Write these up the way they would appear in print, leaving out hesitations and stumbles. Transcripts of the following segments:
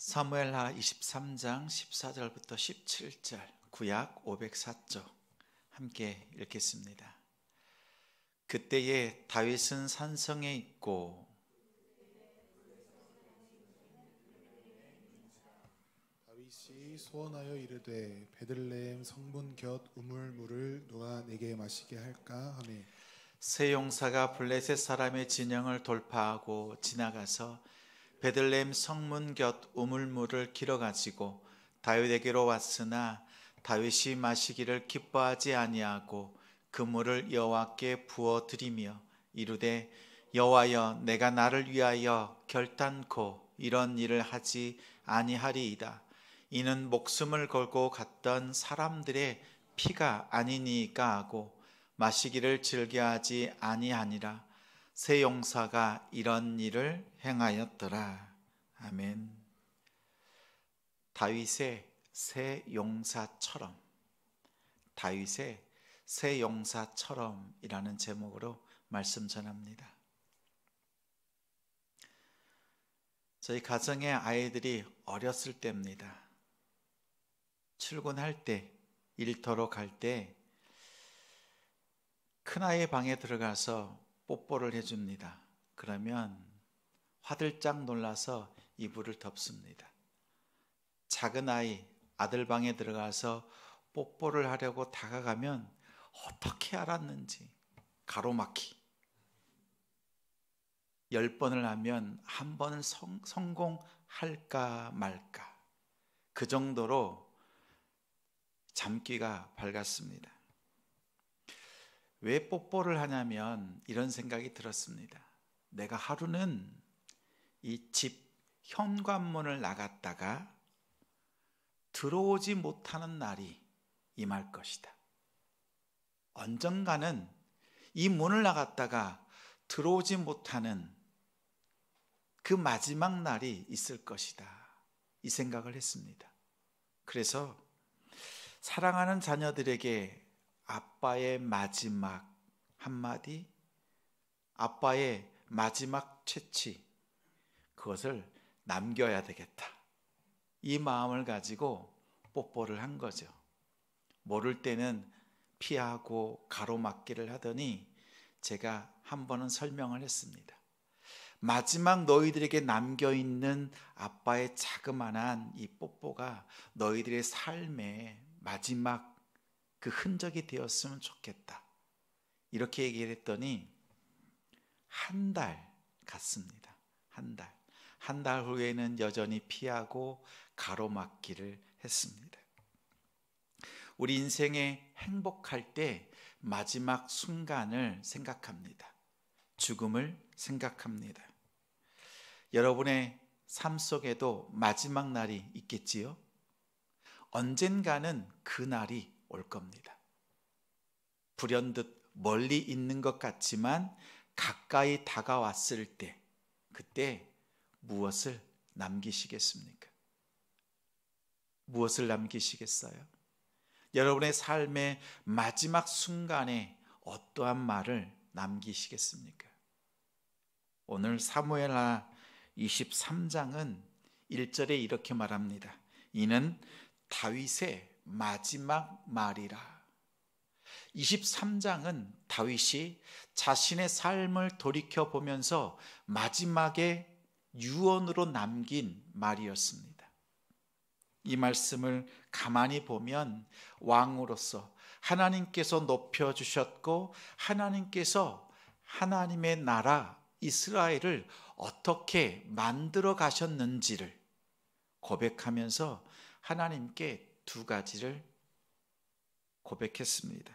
사무엘하 23장 14절부터 17절 구약 504쪽 함께 읽겠습니다. 그때에 다윗은 산성에 있고 다윗이 소원하여 이르되 베들레헴 성문 곁 우물물을 누가 내게 마시게 할까 하며 세 용사가 블레셋 사람의 진영을 돌파하고 지나가서 베들레헴 성문 곁 우물물을 길어가지고 다윗에게로 왔으나 다윗이 마시기를 기뻐하지 아니하고 그 물을 여호와께 부어 드리며 이르되 여호와여 내가 나를 위하여 결단코 이런 일을 하지 아니하리이다. 이는 목숨을 걸고 갔던 사람들의 피가 아니니까 하고 마시기를 즐겨하지 아니하니라. 세 용사가 이런 일을 행하였더라. 아멘. 다윗의 세 용사처럼, 다윗의 세 용사처럼이라는 제목으로 말씀 전합니다. 저희 가정의 아이들이 어렸을 때입니다. 출근할 때, 일터로 갈 때 큰아이 방에 들어가서 뽀뽀를 해줍니다. 그러면 화들짝 놀라서 이불을 덮습니다. 작은 아이 아들 방에 들어가서 뽀뽀를 하려고 다가가면 어떻게 알았는지 가로막히 10번을 하면 한 번은 성공할까 말까 그 정도로 잠귀가 밝았습니다. 왜 뽀뽀를 하냐면 이런 생각이 들었습니다. 내가 하루는 이 집 현관문을 나갔다가 들어오지 못하는 날이 임할 것이다. 언젠가는 이 문을 나갔다가 들어오지 못하는 그 마지막 날이 있을 것이다. 이 생각을 했습니다. 그래서 사랑하는 자녀들에게 아빠의 마지막 한마디, 아빠의 마지막 채취, 그것을 남겨야 되겠다. 이 마음을 가지고 뽀뽀를 한 거죠. 모를 때는 피하고 가로막기를 하더니 제가 한 번은 설명을 했습니다. 마지막 너희들에게 남겨있는 아빠의 자그마한 이 뽀뽀가 너희들의 삶의 마지막 그 흔적이 되었으면 좋겠다. 이렇게 얘기를 했더니 한 달 갔습니다. 한 달 후에는 여전히 피하고 가로막기를 했습니다. 우리 인생에 행복할 때 마지막 순간을 생각합니다. 죽음을 생각합니다. 여러분의 삶 속에도 마지막 날이 있겠지요? 언젠가는 그 날이 올 겁니다. 불현듯 멀리 있는 것 같지만 가까이 다가왔을 때 그때 무엇을 남기시겠습니까? 무엇을 남기시겠어요? 여러분의 삶의 마지막 순간에 어떠한 말을 남기시겠습니까? 오늘 사무엘하 23장은 1절에 이렇게 말합니다. 이는 다윗의 마지막 말이라. 23장은 다윗이 자신의 삶을 돌이켜보면서 마지막에 유언으로 남긴 말이었습니다. 이 말씀을 가만히 보면 왕으로서 하나님께서 높여주셨고 하나님께서 하나님의 나라 이스라엘을 어떻게 만들어 가셨는지를 고백하면서 하나님께 두 가지를 고백했습니다.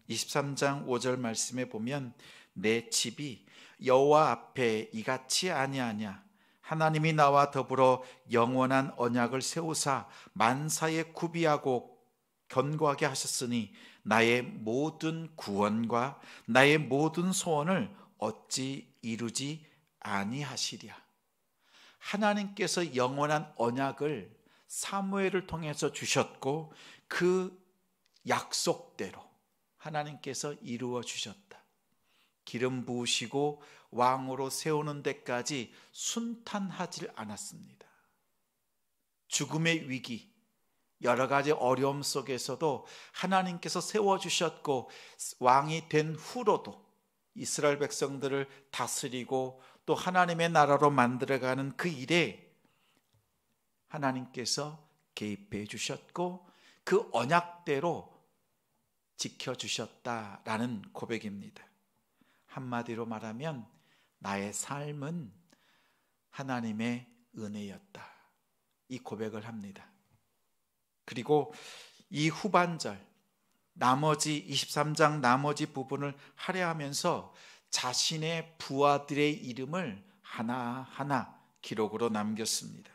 23장 5절 말씀에 보면 내 집이 여호와 앞에 이같이 아니하냐. 하나님이 나와 더불어 영원한 언약을 세우사 만사에 구비하고 견고하게 하셨으니 나의 모든 구원과 나의 모든 소원을 어찌 이루지 아니하시랴. 하나님께서 영원한 언약을 사무엘을 통해서 주셨고 그 약속대로 하나님께서 이루어 주셨다. 기름 부으시고 왕으로 세우는 데까지 순탄하지 않았습니다. 죽음의 위기, 여러 가지 어려움 속에서도 하나님께서 세워주셨고 왕이 된 후로도 이스라엘 백성들을 다스리고 또 하나님의 나라로 만들어가는 그 일에 하나님께서 개입해 주셨고 그 언약대로 지켜주셨다라는 고백입니다. 한마디로 말하면 나의 삶은 하나님의 은혜였다, 이 고백을 합니다. 그리고 이 후반절 나머지 23장 나머지 부분을 할애하면서 자신의 부하들의 이름을 하나하나 기록으로 남겼습니다.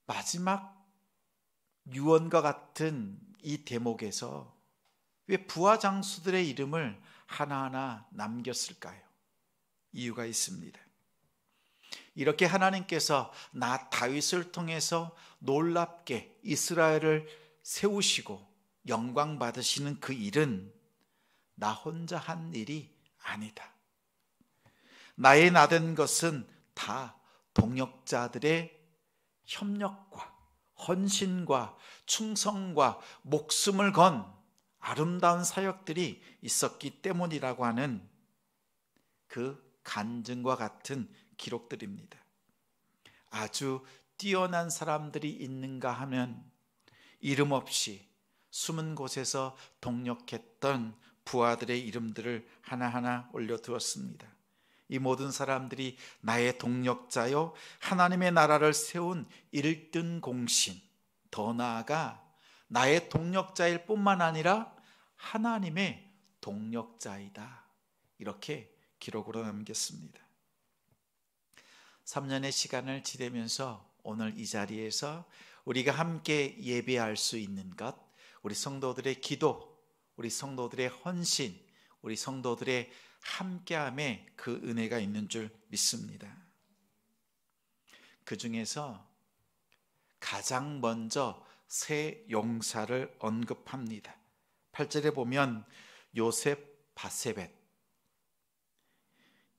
마지막 유언과 같은 이 대목에서 왜 부하 장수들의 이름을 하나하나 남겼을까요? 이유가 있습니다. 이렇게 하나님께서 나 다윗을 통해서 놀랍게 이스라엘을 세우시고 영광 받으시는 그 일은 나 혼자 한 일이 아니다. 나의 나된 것은 다 동역자들의 협력과 헌신과 충성과 목숨을 건 아름다운 사역들이 있었기 때문이라고 하는 그 간증과 같은 기록들입니다. 아주 뛰어난 사람들이 있는가 하면 이름 없이 숨은 곳에서 동력했던 부하들의 이름들을 하나하나 올려두었습니다. 이 모든 사람들이 나의 동력자요 하나님의 나라를 세운 1등 공신, 더 나아가 나의 동력자일 뿐만 아니라 하나님의 동력자이다, 이렇게 기록으로 남겼습니다. 3년의 시간을 지내면서 오늘 이 자리에서 우리가 함께 예배할 수 있는 것, 우리 성도들의 기도, 우리 성도들의 헌신, 우리 성도들의 함께함에 그 은혜가 있는 줄 믿습니다. 그 중에서 가장 먼저 세 용사를 언급합니다. 8절에 보면 요셉 바세벳,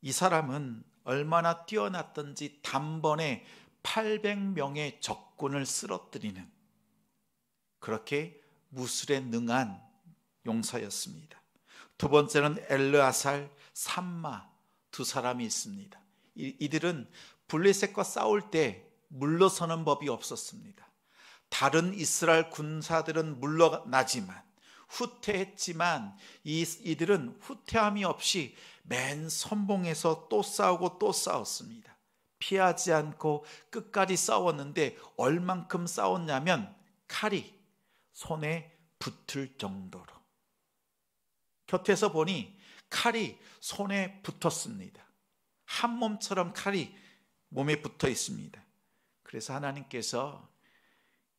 이 사람은 얼마나 뛰어났던지 단번에 800명의 적군을 쓰러뜨리는 그렇게 무술에 능한 용사였습니다. 두 번째는 엘르아살, 삼마, 두 사람이 있습니다. 이들은 블레셋과 싸울 때 물러서는 법이 없었습니다. 다른 이스라엘 군사들은 물러나지만 후퇴했지만 이들은 후퇴함이 없이 맨 선봉에서 또 싸우고 또 싸웠습니다. 피하지 않고 끝까지 싸웠는데 얼만큼 싸웠냐면 칼이 손에 붙을 정도로, 곁에서 보니 칼이 손에 붙었습니다. 한 몸처럼 칼이 몸에 붙어 있습니다. 그래서 하나님께서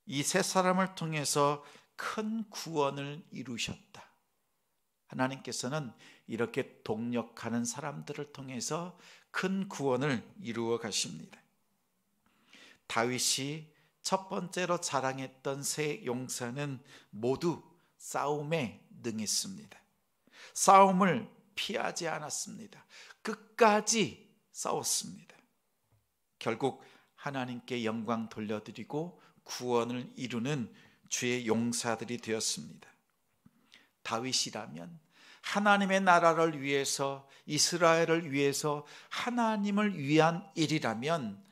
이 세 사람을 통해서 큰 구원을 이루셨다. 하나님께서는 이렇게 동력하는 사람들을 통해서 큰 구원을 이루어 가십니다. 다윗이 첫 번째로 자랑했던 세 용사는 모두 싸움에 능했습니다. 싸움을 피하지 않았습니다. 끝까지 싸웠습니다. 결국 하나님께 영광 돌려드리고 구원을 이루는 주의 용사들이 되었습니다. 다윗이라면 하나님의 나라를 위해서, 이스라엘을 위해서, 하나님을 위한 일이라면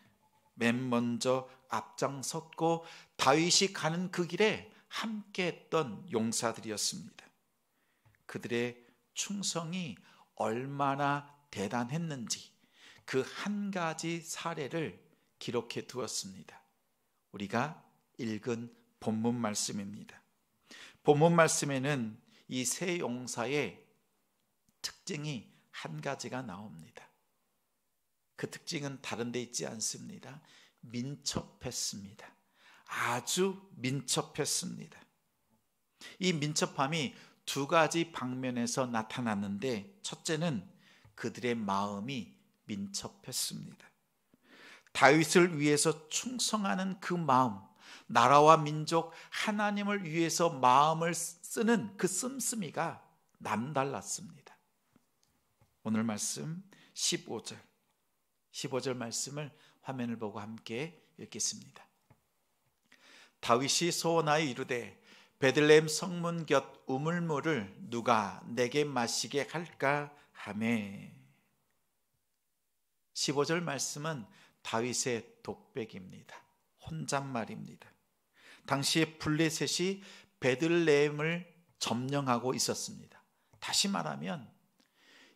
맨 먼저 앞장섰고 다윗이 가는 그 길에 함께했던 용사들이었습니다. 그들의 충성이 얼마나 대단했는지 그 한 가지 사례를 기록해 두었습니다. 우리가 읽은 본문 말씀입니다. 본문 말씀에는 이 세 용사의 특징이 한 가지가 나옵니다. 그 특징은 다른 데 있지 않습니다. 민첩했습니다. 아주 민첩했습니다. 이 민첩함이 두 가지 방면에서 나타났는데, 첫째는 그들의 마음이 민첩했습니다. 다윗을 위해서 충성하는 그 마음, 나라와 민족, 하나님을 위해서 마음을 쓰는 그 씀씀이가 남달랐습니다. 오늘 말씀 15절 말씀을 화면을 보고 함께 읽겠습니다. 다윗이 소원하여 이르되 베들레헴 성문 곁 우물물을 누가 내게 마시게 할까 하매. 15절 말씀은 다윗의 독백입니다. 혼잣말입니다. 당시에 블레셋이 베들레헴을 점령하고 있었습니다. 다시 말하면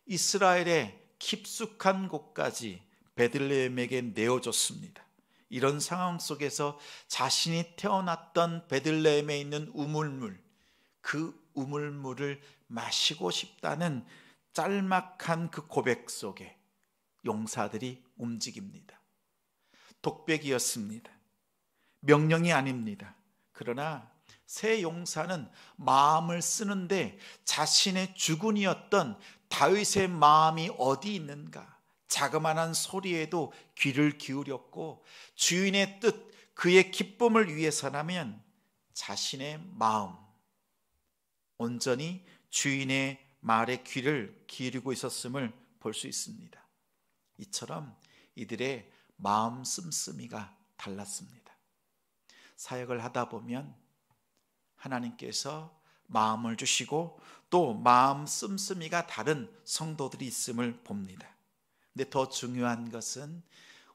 이스라엘의 깊숙한 곳까지 베들레헴에게 내어줬습니다. 이런 상황 속에서 자신이 태어났던 베들레헴에 있는 우물물, 그 우물물을 마시고 싶다는 짤막한 그 고백 속에 용사들이 움직입니다. 독백이었습니다. 명령이 아닙니다. 그러나 세 용사는 마음을 쓰는데 자신의 주군이었던 다윗의 마음이 어디 있는가, 자그마한 소리에도 귀를 기울였고 주인의 뜻, 그의 기쁨을 위해서라면 자신의 마음, 온전히 주인의 말에 귀를 기울이고 있었음을 볼 수 있습니다. 이처럼 이들의 마음 씀씀이가 달랐습니다. 사역을 하다 보면 하나님께서 마음을 주시고 또 마음 씀씀이가 다른 성도들이 있음을 봅니다. 근데 더 중요한 것은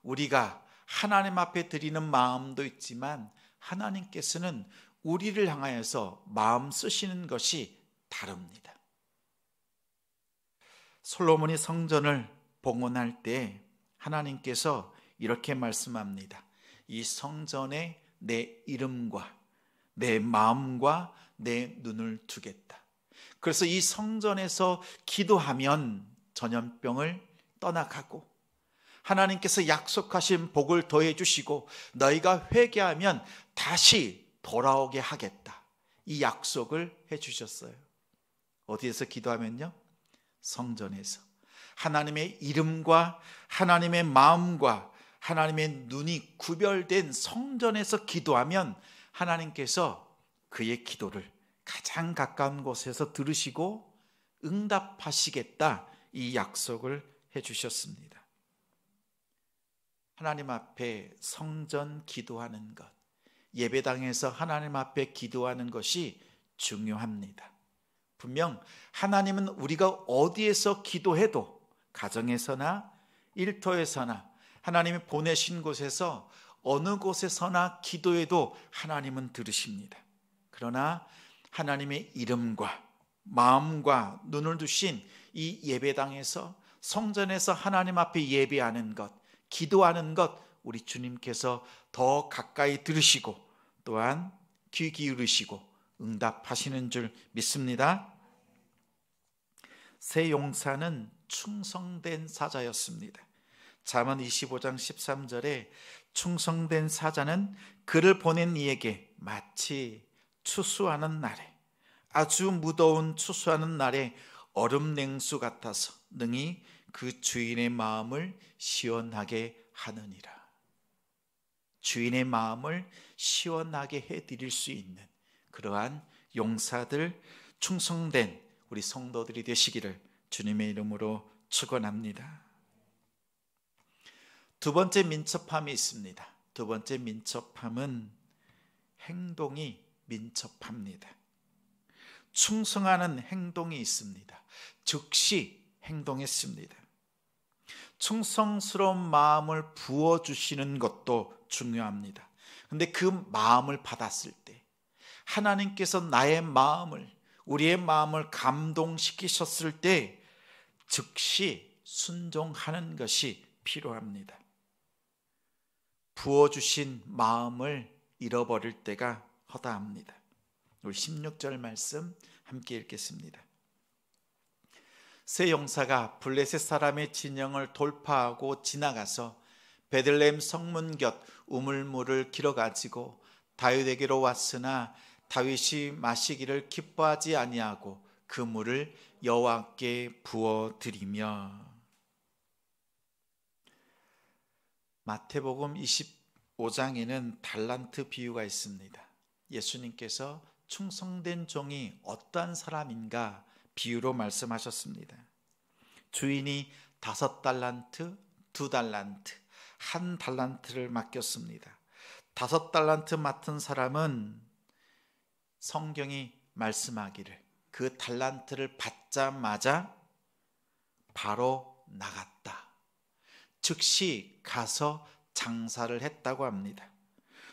우리가 하나님 앞에 드리는 마음도 있지만 하나님께서는 우리를 향하여서 마음 쓰시는 것이 다릅니다. 솔로몬이 성전을 봉헌할 때 하나님께서 이렇게 말씀합니다. 이 성전에 내 이름과 내 마음과 내 눈을 두겠다. 그래서 이 성전에서 기도하면 전염병을 떠나가고 하나님께서 약속하신 복을 더해 주시고 너희가 회개하면 다시 돌아오게 하겠다. 이 약속을 해 주셨어요. 어디에서 기도하면요? 성전에서. 하나님의 이름과 하나님의 마음과 하나님의 눈이 구별된 성전에서 기도하면 하나님께서 그의 기도를 가장 가까운 곳에서 들으시고 응답하시겠다. 이 약속을 해주셨습니다. 하나님 앞에 성전 기도하는 것, 예배당에서 하나님 앞에 기도하는 것이 중요합니다. 분명 하나님은 우리가 어디에서 기도해도 가정에서나 일터에서나 하나님이 보내신 곳에서 어느 곳에서나 기도해도 하나님은 들으십니다. 그러나 하나님의 이름과 마음과 눈을 두신 이 예배당에서 성전에서 하나님 앞에 예배하는 것, 기도하는 것, 우리 주님께서 더 가까이 들으시고 또한 귀 기울이시고 응답하시는 줄 믿습니다. 세 용사는 충성된 사자였습니다. 잠언 25장 13절에 충성된 사자는 그를 보낸 이에게 마치 추수하는 날에, 아주 무더운 추수하는 날에 얼음 냉수 같아서 능히 그 주인의 마음을 시원하게 하느니라. 주인의 마음을 시원하게 해드릴 수 있는 그러한 용사들, 충성된 우리 성도들이 되시기를 주님의 이름으로 축원합니다. 두 번째 민첩함이 있습니다. 두 번째 민첩함은 행동이 민첩합니다. 충성하는 행동이 있습니다. 즉시 행동했습니다. 충성스러운 마음을 부어주시는 것도 중요합니다. 그런데 그 마음을 받았을 때 하나님께서 나의 마음을, 우리의 마음을 감동시키셨을 때 즉시 순종하는 것이 필요합니다. 부어주신 마음을 잃어버릴 때가 허다합니다. 우리 16절 말씀 함께 읽겠습니다. 세 용사가 블레셋 사람의 진영을 돌파하고 지나가서 베들레헴 성문 곁 우물물을 길어가지고 다윗에게로 왔으나 다윗이 마시기를 기뻐하지 아니하고 그 물을 여호와께 부어드리며. 마태복음 25장에는 달란트 비유가 있습니다. 예수님께서 충성된 종이 어떠한 사람인가 비유로 말씀하셨습니다. 주인이 5달란트, 2달란트, 한 달란트를 맡겼습니다. 5달란트 맡은 사람은 성경이 말씀하기를 그 달란트를 받자마자 바로 나갔다. 즉시 가서 장사를 했다고 합니다.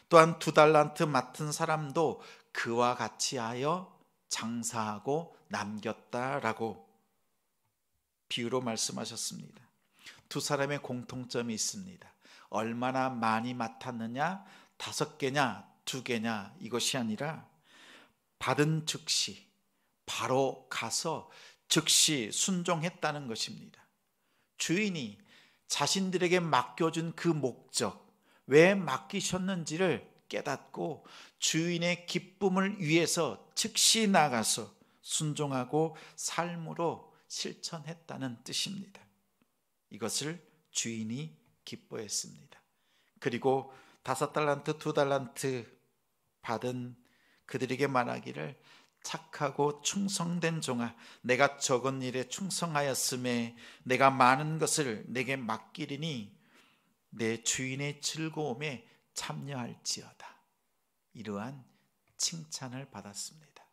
또한 2달란트 맡은 사람도 그와 같이 하여 장사하고 남겼다라고 비유로 말씀하셨습니다. 두 사람의 공통점이 있습니다. 얼마나 많이 맡았느냐, 5개냐, 2개냐 이것이 아니라 받은 즉시 바로 가서 즉시 순종했다는 것입니다. 주인이 자신들에게 맡겨준 그 목적, 왜 맡기셨는지를 깨닫고 주인의 기쁨을 위해서 즉시 나가서 순종하고 삶으로 실천했다는 뜻입니다. 이것을 주인이 기뻐했습니다. 그리고 5달란트, 2달란트 받은 그들에게 말하기를 착하고 충성된 종아, 내가 적은 일에 충성하였음에 내가 많은 것을 내게 맡기리니 내 주인의 즐거움에 참여할지어다. 이러한 칭찬을 받았습니다.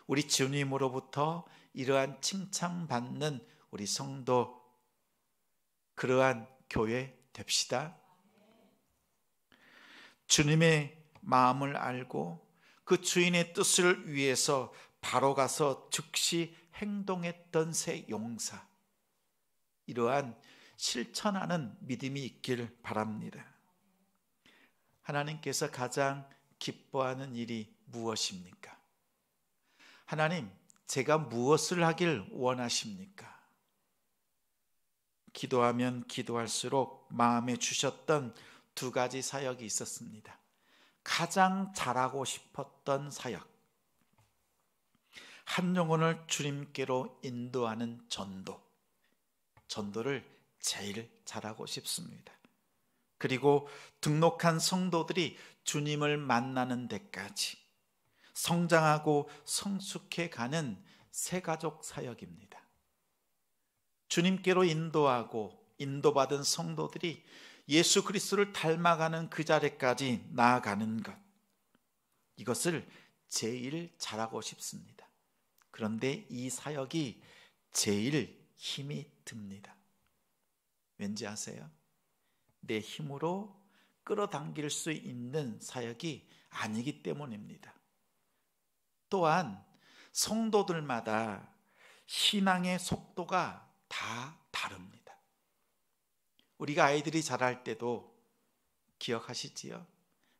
우리 주님으로부터 이러한 칭찬받는 우리 성도, 그러한 교회 됩시다. 주님의 마음을 알고 그 주인의 뜻을 위해서 바로 가서 즉시 행동했던 새 용사, 이러한 실천하는 믿음이 있길 바랍니다. 하나님께서 가장 기뻐하는 일이 무엇입니까? 하나님, 제가 무엇을 하길 원하십니까? 기도하면 기도할수록 마음에 주셨던 2가지 사역이 있었습니다. 가장 잘하고 싶었던 사역, 한 영혼을 주님께로 인도하는 전도를 제일 잘하고 싶습니다. 그리고 등록한 성도들이 주님을 만나는 데까지 성장하고 성숙해 가는 새가족 사역입니다. 주님께로 인도하고 인도받은 성도들이 예수 그리스도를 닮아가는 그 자리까지 나아가는 것, 이것을 제일 잘하고 싶습니다. 그런데 이 사역이 제일 힘이 듭니다. 왠지 아세요? 내 힘으로 끌어당길 수 있는 사역이 아니기 때문입니다. 또한 성도들마다 신앙의 속도가 다 다릅니다. 우리가 아이들이 자랄 때도 기억하시지요?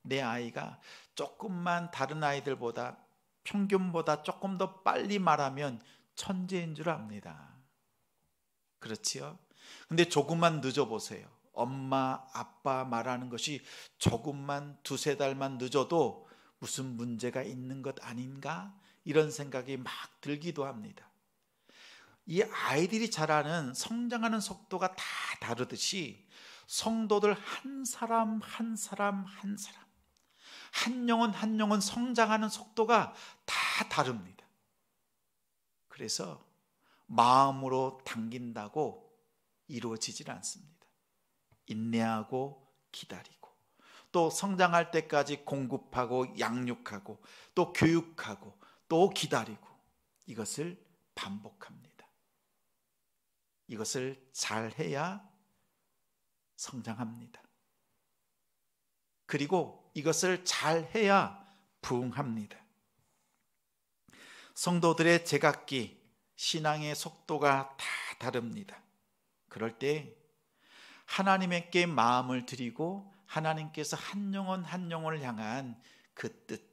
내 아이가 조금만 다른 아이들보다, 평균보다 조금 더 빨리 말하면 천재인 줄 압니다. 그렇지요? 근데 조금만 늦어보세요. 엄마, 아빠 말하는 것이 조금만 2-3달만 늦어도 무슨 문제가 있는 것 아닌가? 이런 생각이 막 들기도 합니다. 이 아이들이 자라는, 성장하는 속도가 다 다르듯이 성도들 한 사람 한 사람 한 사람, 한 영혼 한 영혼 성장하는 속도가 다 다릅니다. 그래서 마음으로 당긴다고 이루어지질 않습니다. 인내하고 기다리고, 또 성장할 때까지 공급하고 양육하고, 또 교육하고, 또 기다리고, 이것을 반복합니다. 이것을 잘해야 성장합니다. 그리고 이것을 잘해야 부흥합니다. 성도들의 제각기 신앙의 속도가 다 다릅니다. 그럴 때 하나님께 마음을 드리고 하나님께서 한 영혼 한 영혼을 향한 그 뜻,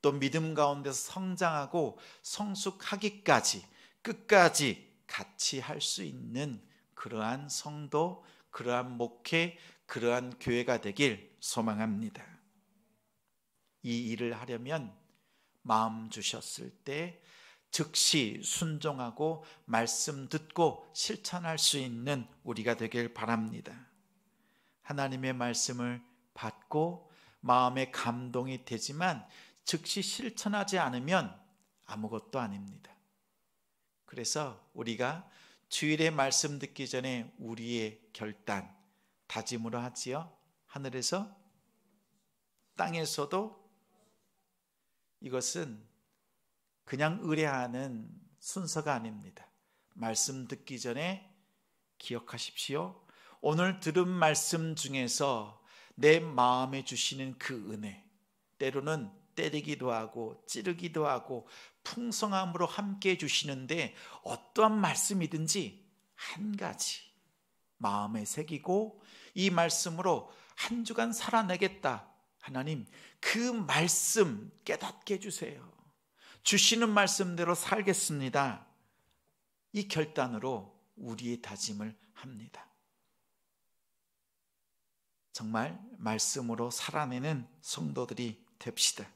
또 믿음 가운데서 성장하고 성숙하기까지 끝까지 같이 할 수 있는 그러한 성도, 그러한 목회, 그러한 교회가 되길 소망합니다. 이 일을 하려면 마음 주셨을 때 즉시 순종하고 말씀 듣고 실천할 수 있는 우리가 되길 바랍니다. 하나님의 말씀을 받고 마음에 감동이 되지만 즉시 실천하지 않으면 아무것도 아닙니다. 그래서 우리가 주일에 말씀 듣기 전에 우리의 결단, 다짐으로 하지요. 하늘에서 땅에서도. 이것은 그냥 의뢰하는 순서가 아닙니다. 말씀 듣기 전에 기억하십시오. 오늘 들은 말씀 중에서 내 마음에 주시는 그 은혜, 때로는 때리기도 하고 찌르기도 하고 풍성함으로 함께 주시는데, 어떠한 말씀이든지 한 가지 마음에 새기고 이 말씀으로 한 주간 살아내겠다. 하나님, 그 말씀 깨닫게 해주세요. 주시는 말씀대로 살겠습니다. 이 결단으로 우리의 다짐을 합니다. 정말 말씀으로 살아내는 성도들이 됩시다.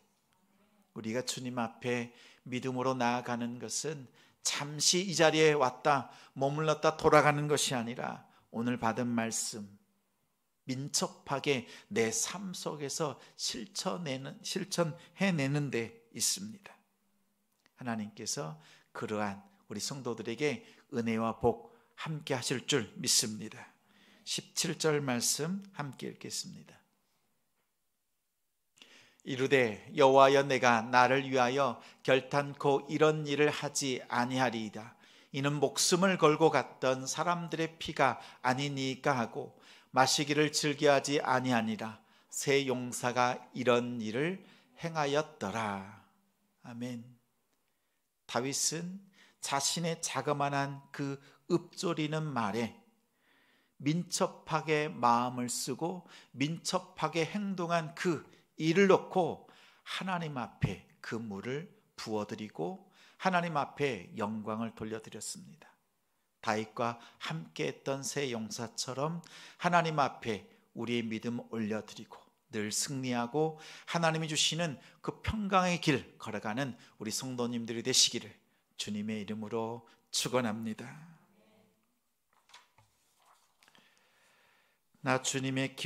우리가 주님 앞에 믿음으로 나아가는 것은 잠시 이 자리에 왔다 머물렀다 돌아가는 것이 아니라, 오늘 받은 말씀 민첩하게 내 삶 속에서 실천해내는 데 있습니다. 하나님께서 그러한 우리 성도들에게 은혜와 복 함께 하실 줄 믿습니다. 17절 말씀 함께 읽겠습니다. 이르되 여호와여, 내가 나를 위하여 결단코 이런 일을 하지 아니하리이다. 이는 목숨을 걸고 갔던 사람들의 피가 아니니까 하고 마시기를 즐겨하지 아니하니라. 새 용사가 이런 일을 행하였더라. 아멘. 다윗은 자신의 자그마한 그 읊조리는 말에 민첩하게 마음을 쓰고 민첩하게 행동한 그 일을 놓고 하나님 앞에 그 물을 부어드리고 하나님 앞에 영광을 돌려드렸습니다. 다윗과 함께했던 새 용사처럼 하나님 앞에 우리의 믿음 올려드리고 늘 승리하고 하나님이 주시는 그 평강의 길 걸어가는 우리 성도님들이 되시기를 주님의 이름으로 축원합니다. 나 주님의